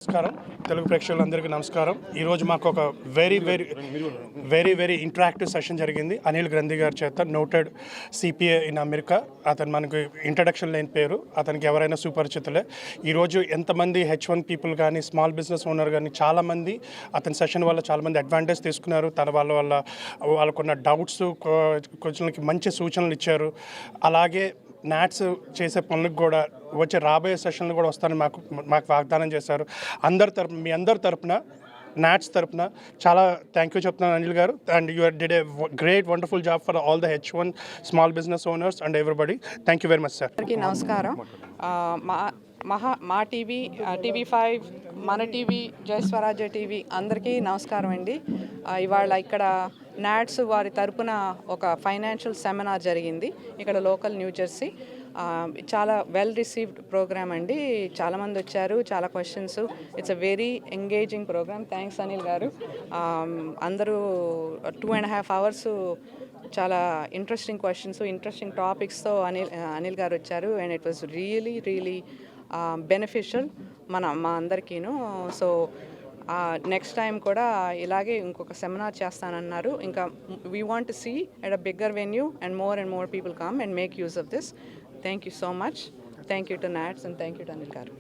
నమస్కారం తెలుగు ప్రేక్షకులందరికీ నమస్కారం. ఈరోజు మాకు ఒక very very very very interactive session జరిగింది అనిల్ గ్రంథి గారి చేత. Noted CPA in America. అతను మనకు ఇంట్రడక్షన్ లేని పేరు, అతనికి ఎవరైనా సుపరిచితులే. ఈరోజు ఎంతమంది H1 పీపుల్ కానీ స్మాల్ బిజినెస్ ఓనర్ కానీ చాలామంది అతని సెషన్ వల్ల చాలామంది అడ్వాంటేజ్ తీసుకున్నారు. తన వాళ్ళకున్న డౌట్స్ కొంచెంకి మంచి సూచనలు ఇచ్చారు. అలాగే నాట్స్ చేసే పనులకు కూడా వచ్చే రాబోయే సెషన్లు కూడా వస్తారని మాకు వాగ్దానం చేశారు. మీ అందరి తరపున నాట్స్ తరపున చాలా థ్యాంక్ యూ చెప్తున్నాను అనిల్ గారు. And you did a great wonderful job for all the H1 small business owners and everybody. Thank you very much sir. నమస్కారం. మా టీవీ, TV5, మన టీవీ, జై స్వరాజ్య టీవీ అందరికీ నమస్కారం అండి. ఇవాళ ఇక్కడ నాట్స్ వారి తరపున ఒక ఫైనాన్షియల్ సెమినార్ జరిగింది ఇక్కడ లోకల్ న్యూ జెర్సీ. చాలా వెల్ రిసీవ్డ్ ప్రోగ్రామ్ అండి. చాలామంది వచ్చారు, చాలా questions. It's a very engaging programme. Thanks Anil garu. అందరూ 2.5 hours చాలా ఇంట్రెస్టింగ్ క్వశ్చన్స్, ఇంట్రెస్టింగ్ టాపిక్స్తో అనిల్ గారు వచ్చారు. And it was really beneficial మా అందరికీను. సో నెక్స్ట్ టైం కూడా ఇలాగే ఇంకొక సెమినార్ చేస్తానన్నారు. ఇంకా we want to see at a bigger venue and more people come and make use of this. Thank you so much. Thank you to NATS and thank you to Anil గారు.